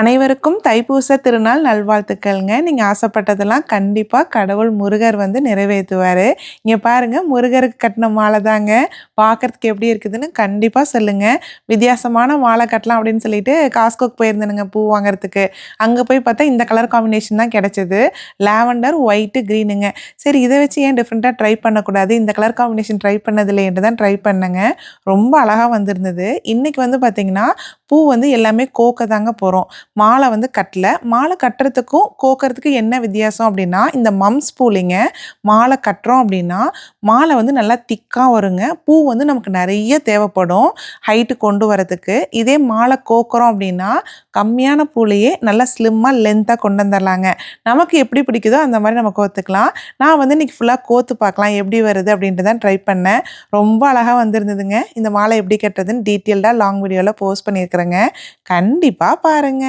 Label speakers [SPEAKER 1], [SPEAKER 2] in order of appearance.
[SPEAKER 1] அனைவருக்கும் தைப்பூச திருநாள் நல்வாழ்த்துக்கள்ங்க. நீங்க ஆசைப்பட்டதெல்லாம் கண்டிப்பா கடவுள் முருகர் வந்து நிறைவேத்துவாரு. இங்க பாருங்க முருகருக்கு கட்டின மாலை தாங்க. பார்க்கறதுக்கு எப்படி இருக்குதுன்னு கண்டிப்பா சொல்லுங்க. வித்தியாசமான மாலை கட்டலாம் அப்படின்னு சொல்லிட்டு காஸ்கோக்கு போயிருந்தேனுங்க பூ வாங்குறதுக்கு. அங்க போய் பார்த்தா இந்த கலர் காம்பினேஷன் தான் கிடைச்சது. லாவெண்டர், ஒயிட்டு, கிரீனுங்க. சரி இத வச்சு ஏன் டிஃப்ரெண்ட்டா ட்ரை பண்ணக்கூடாது? இந்த கலர் காம்பினேஷன் ட்ரை பண்ணதில்லையேன்ட்டு தான் ட்ரை பண்ணேங்க. ரொம்ப அழகா வந்திருந்தது. இன்னைக்கு வந்து பார்த்தீங்கன்னா, பூ வந்து எல்லாமே கோக்க தாங்க போறோம். மாலை வந்து கட்டல. மாலை கட்டுறதுக்கும், கோக்கறதுக்கும் என்ன வித்தியாசம் அப்டின்னா, இந்த மம்ஸ் பூலிங்க. மாலை கட்டுறோம் அப்டின்னா, மாலை வந்து நல்லா திக்கா வருங்க. பூ வந்து நமக்கு நெறைய தேவைப்படும், ஹைட்டு கொண்டு வரதுக்கு. இதே மாலை கோக்குறோம் அப்டின்னா, கம்மியான பூலயே நல்லா ஸ்லிம்மா, லென்த்தா கொண்டு வந்துரலாங்க. நமக்கு எப்படி பிடிக்குதோ அந்த மாரி நம்ம கோத்துக்கலாம். நான் வந்து இன்னைக்கு ஃபுல்லா கோத்து பார்க்கலாம் எப்படி வருது அப்டின்ட்டு தான் ட்ரை பண்ணேன். ரொம்ப அழகா வந்திருந்ததுங்க. இந்த மாலை எப்படி கட்டுறதுன்னு டீட்டெயில்டா லாங் வீடியோல போஸ்ட் பண்ணியிருக்கிறேங்க. கண்டிப்பா பாருங்க.